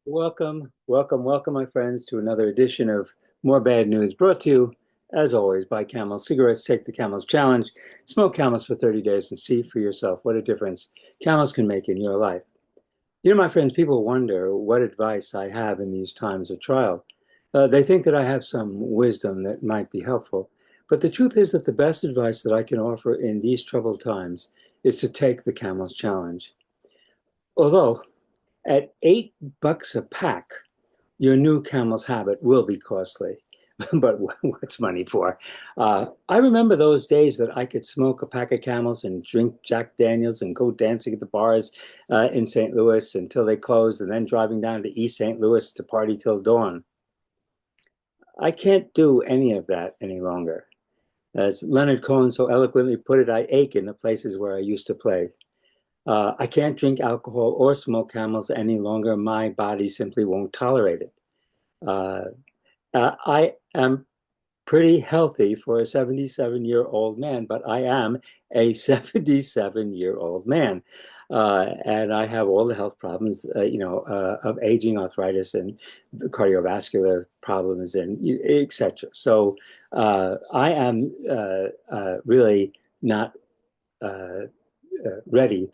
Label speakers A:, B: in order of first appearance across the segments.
A: Welcome, welcome, welcome, my friends, to another edition of More Bad News, brought to you, as always, by Camel Cigarettes. Take the Camels Challenge. Smoke Camels for 30 days and see for yourself what a difference Camels can make in your life. You know, my friends, people wonder what advice I have in these times of trial. They think that I have some wisdom that might be helpful. But the truth is that the best advice that I can offer in these troubled times is to take the Camels Challenge. Although, at $8 a pack, your new camel's habit will be costly. But what's money for? I remember those days that I could smoke a pack of camels and drink Jack Daniels and go dancing at the bars in St. Louis until they closed, and then driving down to East St. Louis to party till dawn. I can't do any of that any longer. As Leonard Cohen so eloquently put it, I ache in the places where I used to play. I can't drink alcohol or smoke camels any longer. My body simply won't tolerate it. Uh, I am pretty healthy for a 77-year-old man, but I am a 77-year-old man. And I have all the health problems, of aging, arthritis, and cardiovascular problems, and etc. So I am really not ready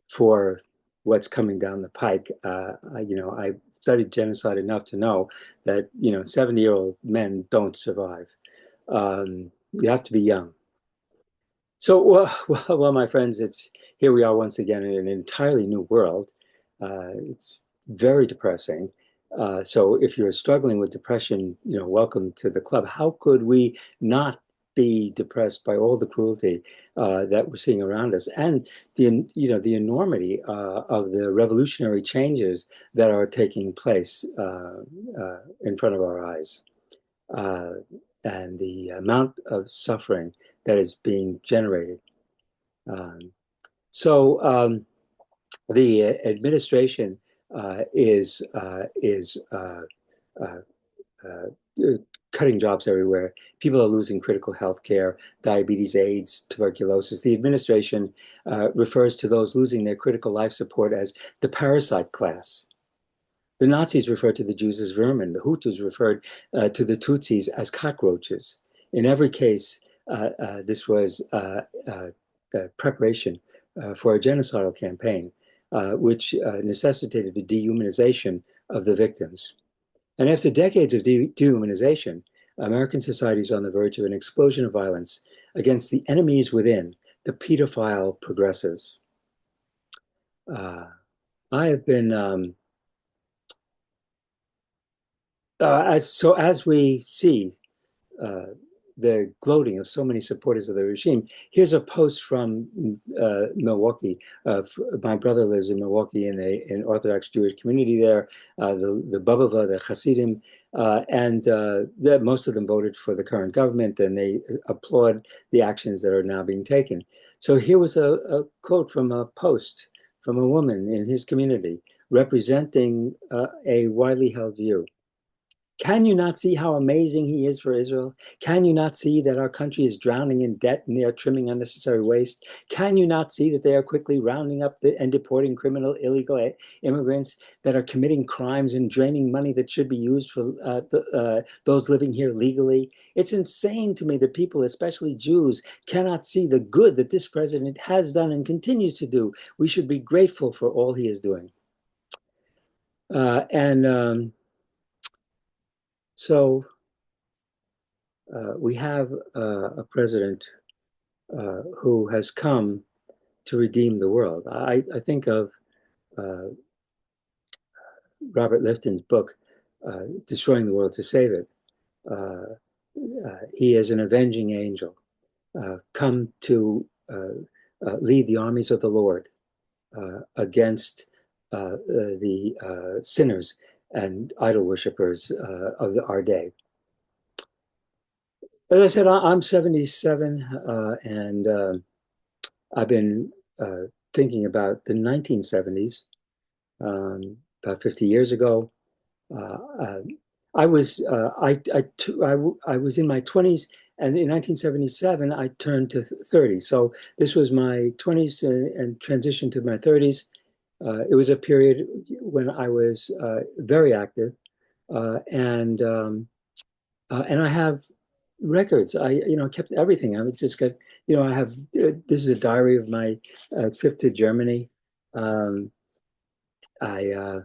A: for what's coming down the pike. I studied genocide enough to know that 70-year-old men don't survive. You have to be young. So, well, my friends, it's here we are once again in an entirely new world. It's very depressing. So, if you're struggling with depression, welcome to the club. How could we not be depressed by all the cruelty that we're seeing around us, and the enormity of the revolutionary changes that are taking place in front of our eyes? Uh, and the amount of suffering that is being generated. Um, so the administration is uh, cutting jobs everywhere. People are losing critical health care, diabetes, AIDS, tuberculosis. The administration refers to those losing their critical life support as the parasite class. The Nazis referred to the Jews as vermin. The Hutus referred to the Tutsis as cockroaches. In every case, this was preparation for a genocidal campaign, which necessitated the dehumanization of the victims. And after decades of dehumanization, American society is on the verge of an explosion of violence against the enemies within, the pedophile progressives. I have been as we see uh, the gloating of so many supporters of the regime, here's a post from Milwaukee. My brother lives in Milwaukee in an Orthodox Jewish community there. The Babava, the Hasidim, and most of them voted for the current government, and they applaud the actions that are now being taken. So here was a quote from a post from a woman in his community representing a widely held view. Can you not see how amazing he is for Israel? Can you not see that our country is drowning in debt and they are trimming unnecessary waste? Can you not see that they are quickly rounding up and deporting criminal illegal immigrants that are committing crimes and draining money that should be used for those living here legally? It's insane to me that people, especially Jews, cannot see the good that this president has done and continues to do. We should be grateful for all he is doing. And so we have a president who has come to redeem the world. I think of uh, Robert Lifton's book, Destroying the World to Save It. Uh, he is an avenging angel, come to lead the armies of the Lord against the sinners and idol worshippers of our day. As I said, I'm 77, and I've been thinking about the 1970s, about 50 years ago. Uh, uh, I was in my 20s, and in 1977 I turned to 30. So this was my 20s and transition to my 30s. It was a period when I was very active, and I have records. Kept everything. I would just get, I have, this is a diary of my trip to Germany. Um, I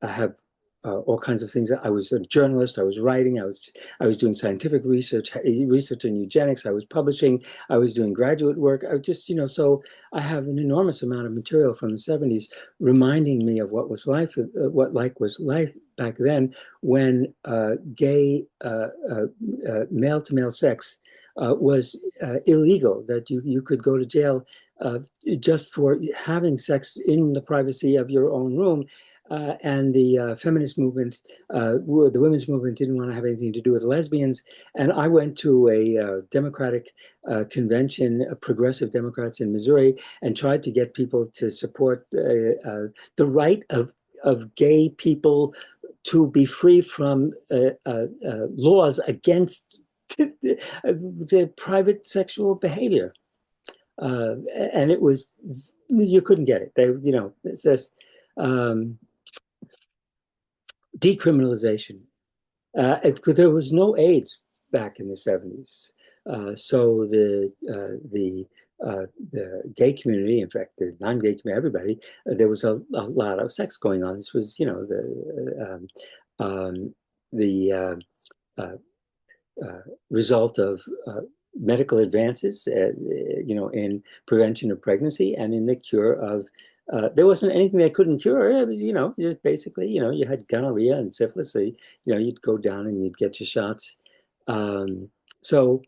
A: I have all kinds of things. I was a journalist. I was writing. I was doing scientific research in eugenics. I was publishing. I was doing graduate work. I just, so I have an enormous amount of material from the '70s reminding me of what like was life back then when gay male to male sex was illegal. That you could go to jail just for having sex in the privacy of your own room. And the feminist movement, the women's movement didn't want to have anything to do with lesbians. And I went to a Democratic convention, progressive Democrats in Missouri, and tried to get people to support the right of gay people to be free from laws against the private sexual behavior. And it was, you couldn't get it. It's just, decriminalization. There was no AIDS back in the '70s, so the gay community, in fact, the non-gay community, everybody, there was a lot of sex going on. This was, the result of medical advances, in prevention of pregnancy and in the cure of. There wasn't anything they couldn't cure. It was, just basically, you had gonorrhea and syphilis. So, you'd go down and you'd get your shots. So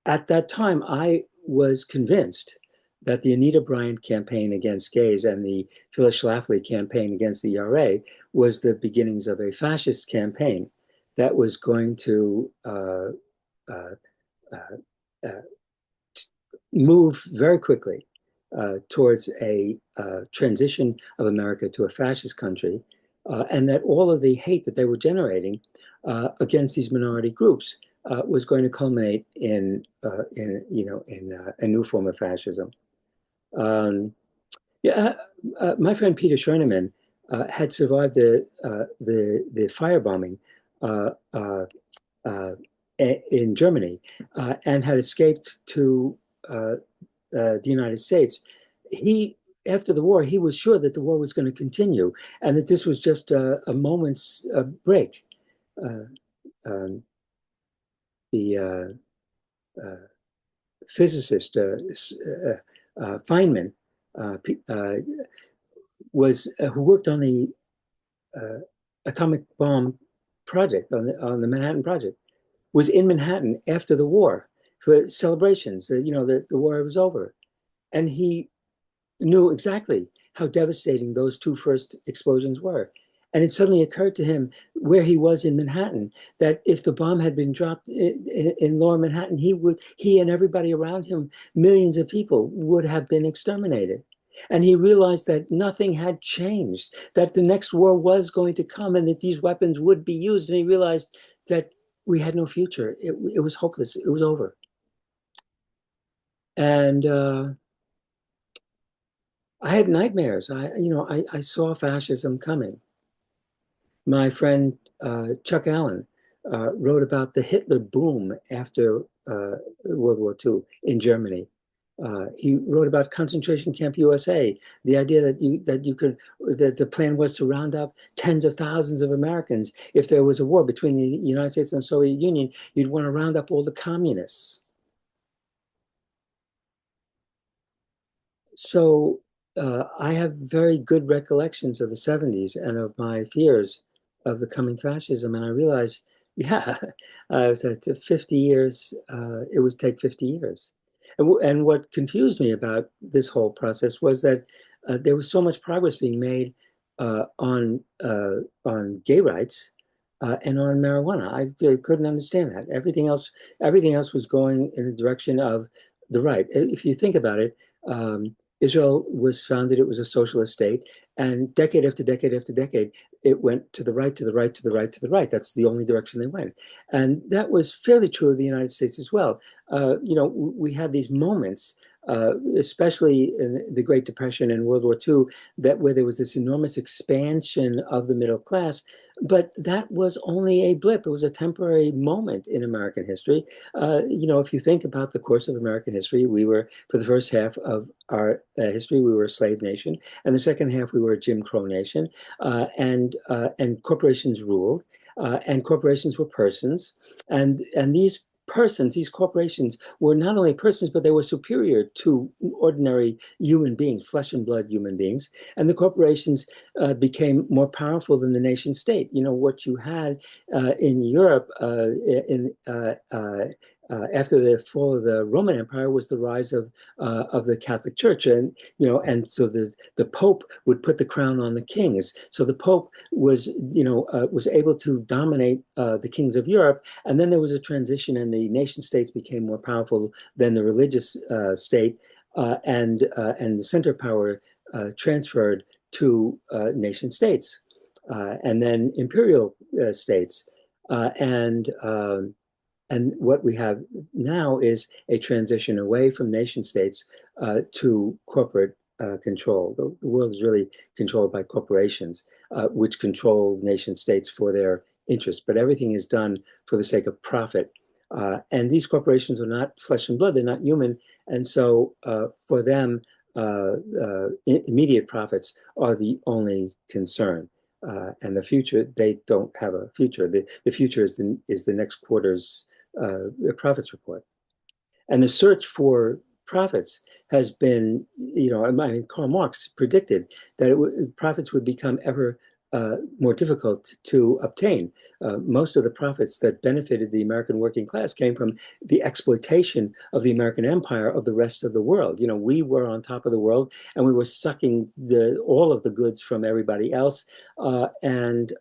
A: at that time, I was convinced that the Anita Bryant campaign against gays and the Phyllis Schafly campaign against the ERA was the beginnings of a fascist campaign that was going to uh, uh, move very quickly towards a transition of America to a fascist country, and that all of the hate that they were generating against these minority groups was going to culminate in a new form of fascism. Yeah, my friend Peter Schoenemann had survived the firebombing uh, uh, uh, in Germany and had escaped to the United States. He, after the war, he was sure that the war was going to continue and that this was just a moment's break. Uh, um, the physicist Feynman was who worked on the atomic bomb project on the Manhattan Project, was in Manhattan after the war for celebrations. The war was over, and he knew exactly how devastating those two first explosions were. And it suddenly occurred to him where he was in Manhattan, that if the bomb had been dropped in lower Manhattan, he and everybody around him, millions of people, would have been exterminated. And he realized that nothing had changed, that the next war was going to come and that these weapons would be used. And he realized that we had no future. It was hopeless. It was over. And I had nightmares. I saw fascism coming. My friend Chuck Allen wrote about the Hitler boom after World War II in Germany. He wrote about concentration camp USA, the idea that the plan was to round up tens of thousands of Americans. If there was a war between the United States and the Soviet Union, you'd want to round up all the communists. So I have very good recollections of the '70s and of my fears of the coming fascism. And I realized, yeah, I was at 50 years, it would take 50 years. And what confused me about this whole process was that there was so much progress being made on gay rights and on marijuana. I couldn't understand that. Everything else was going in the direction of the right. If you think about it, Israel was founded, it was a socialist state, and decade after decade after decade, it went to the right, to the right, to the right, to the right. That's the only direction they went. And that was fairly true of the United States as well. We had these moments especially in the Great Depression and World War II, that where there was this enormous expansion of the middle class. But that was only a blip. It was a temporary moment in American history. If you think about the course of American history, we were, for the first half of our history, we were a slave nation, and the second half we were a Jim Crow nation, and corporations ruled, and corporations were persons, and these corporations were not only persons, but they were superior to ordinary human beings, flesh and blood human beings. And the corporations became more powerful than the nation state. What you had in Europe after the fall of the Roman Empire was the rise of the Catholic Church, and so the Pope would put the crown on the kings. So the Pope was able to dominate the kings of Europe, and then there was a transition, and the nation states became more powerful than the religious state, and the center power transferred to nation states, and then imperial states, and what we have now is a transition away from nation states to corporate control. The world is really controlled by corporations, which control nation states for their interests. But everything is done for the sake of profit. And these corporations are not flesh and blood, they're not human. And so for them, immediate profits are the only concern. And the future, they don't have a future. The future is the next quarter's profits report. And the search for profits has been, Karl Marx predicted that profits would become ever more difficult to obtain. Most of the profits that benefited the American working class came from the exploitation of the American empire of the rest of the world. We were on top of the world, and we were sucking all of the goods from everybody else, and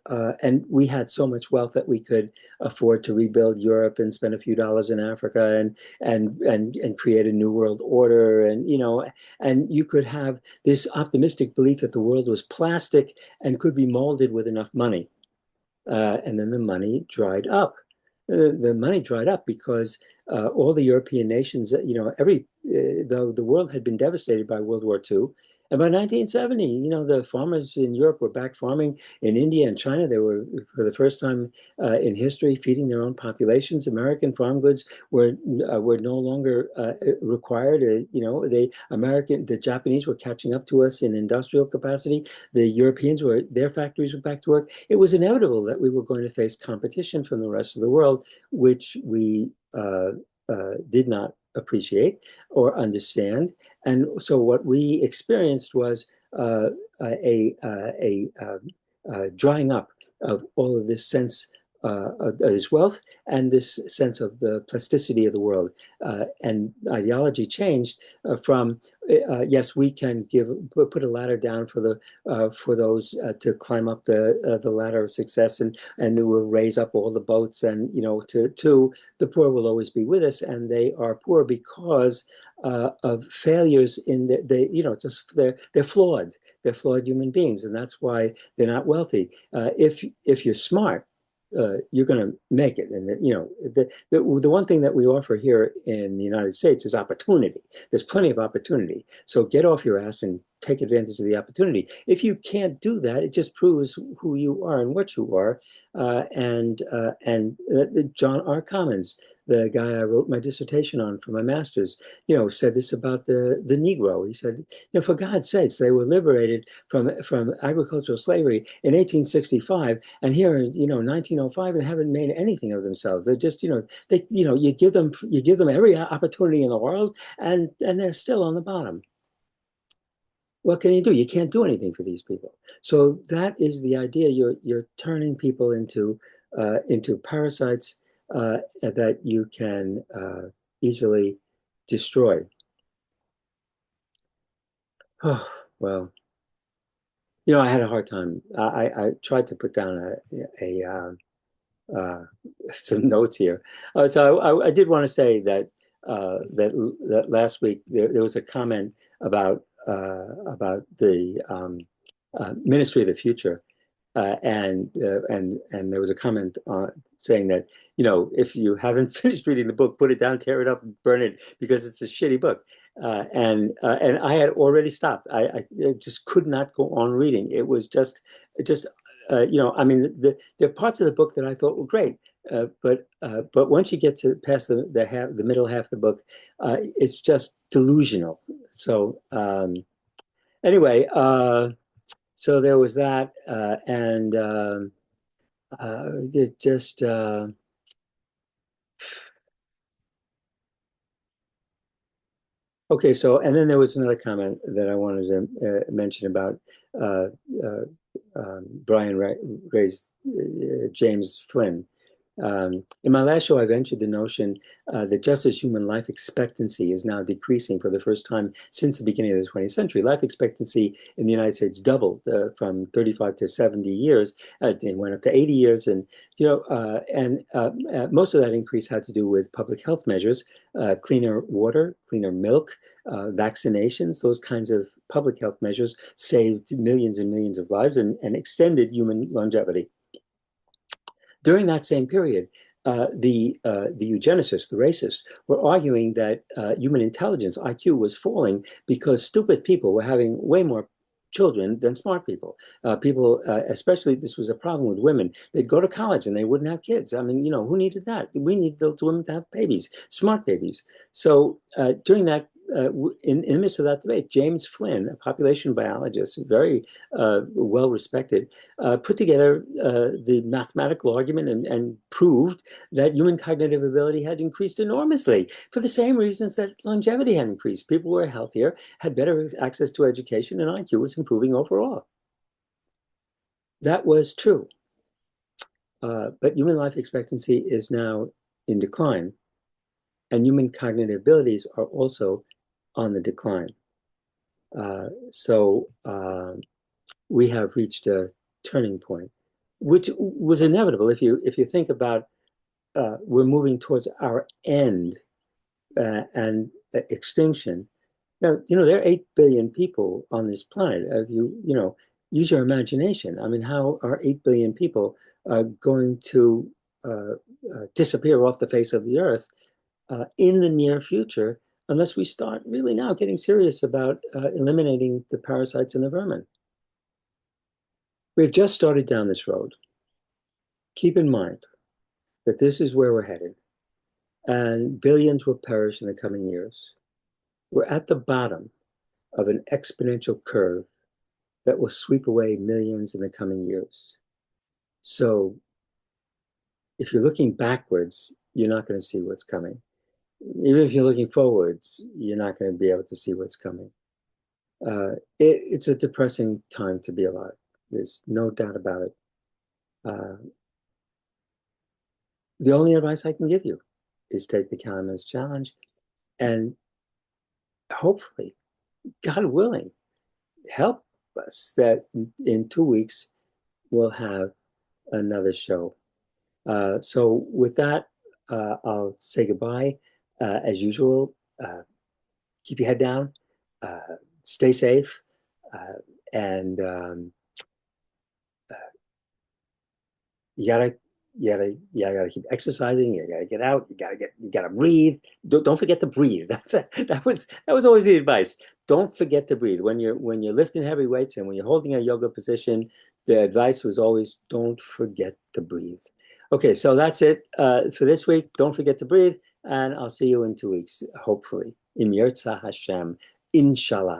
A: we had so much wealth that we could afford to rebuild Europe and spend a few dollars in Africa and create a new world order, and you could have this optimistic belief that the world was plastic and could be molded with enough money. And then the money dried up. The money dried up because all the European nations, though the world had been devastated by World War II, and by 1970, the farmers in Europe were back farming. In India and China, they were, for the first time in history, feeding their own populations. American farm goods were no longer required. The Japanese were catching up to us in industrial capacity. The Europeans their factories were back to work. It was inevitable that we were going to face competition from the rest of the world, which we did not appreciate or understand. And so what we experienced was a drying up of all of this sense of this wealth and this sense of the plasticity of the world. And ideology changed from yes, we can put a ladder down for those to climb up the ladder of success, and it will raise up all the boats, and to the poor will always be with us, and they are poor because of failures in they're flawed. They're flawed human beings, and that's why they're not wealthy. If you're smart, you're going to make it. And the one thing that we offer here in the United States is opportunity. There's plenty of opportunity. So get off your ass and take advantage of the opportunity. If you can't do that, it just proves who you are and what you are. And John R. Commons, the guy I wrote my dissertation on for my master's, said this about the Negro. He said, for God's sakes, they were liberated from agricultural slavery in 1865, and here in 1905, they haven't made anything of themselves. They're just you give them every opportunity in the world, and they're still on the bottom. What can you do? You can't do anything for these people. So that is the idea. You're turning people into parasites that you can easily destroy. Oh, well, I had a hard time. I tried to put down some notes here. So I did want to say that that last week there was a comment about the Ministry of the Future, and there was a comment saying that if you haven't finished reading the book, put it down, tear it up, and burn it because it's a shitty book. And I had already stopped. I just could not go on reading. It was just I mean, there are parts of the book that I thought were great, but once you get to past the middle half of the book, it's just delusional. So anyway, so there was that, and it just. Okay, so and then there was another comment that I wanted to mention about uh, uh, Brian raised James Flynn. In my last show, I ventured the notion that just as human life expectancy is now decreasing for the first time since the beginning of the 20th century, life expectancy in the United States doubled from 35 to 70 years. It went up to 80 years, and most of that increase had to do with public health measures, cleaner water, cleaner milk, vaccinations. Those kinds of public health measures saved millions and millions of lives and extended human longevity. During that same period, the eugenicists, the racists, were arguing that human intelligence, IQ, was falling because stupid people were having way more children than smart people. Especially this was a problem with women. They'd go to college and they wouldn't have kids. I mean, who needed that? We need those women to have babies, smart babies. So during that in the midst of that debate, James Flynn, a population biologist, very well respected, put together the mathematical argument and proved that human cognitive ability had increased enormously for the same reasons that longevity had increased. People were healthier, had better access to education, and IQ was improving overall. That was true. But human life expectancy is now in decline, and human cognitive abilities are also on the decline. So we have reached a turning point, which was inevitable. If you think about, we're moving towards our end and extinction. Now, there are 8 billion people on this planet. If use your imagination. I mean, how are 8 billion people going to disappear off the face of the earth in the near future unless we start really now getting serious about eliminating the parasites and the vermin? We've just started down this road. Keep in mind that this is where we're headed, and billions will perish in the coming years. We're at the bottom of an exponential curve that will sweep away millions in the coming years. So if you're looking backwards, you're not going to see what's coming. Even if you're looking forwards, you're not going to be able to see what's coming. It's a depressing time to be alive. There's no doubt about it. The only advice I can give you is take the Calumet Challenge, and hopefully, God willing, help us that in 2 weeks we'll have another show. So with that, I'll say goodbye. As usual, keep your head down, stay safe, and you gotta keep exercising. You gotta get out. You gotta breathe. Don't forget to breathe. That was always the advice. Don't forget to breathe when you're lifting heavy weights and when you're holding a yoga position. The advice was always don't forget to breathe. Okay, so that's it for this week. Don't forget to breathe, and I'll see you in 2 weeks, hopefully. Im Yirtzeh Hashem, Inshallah.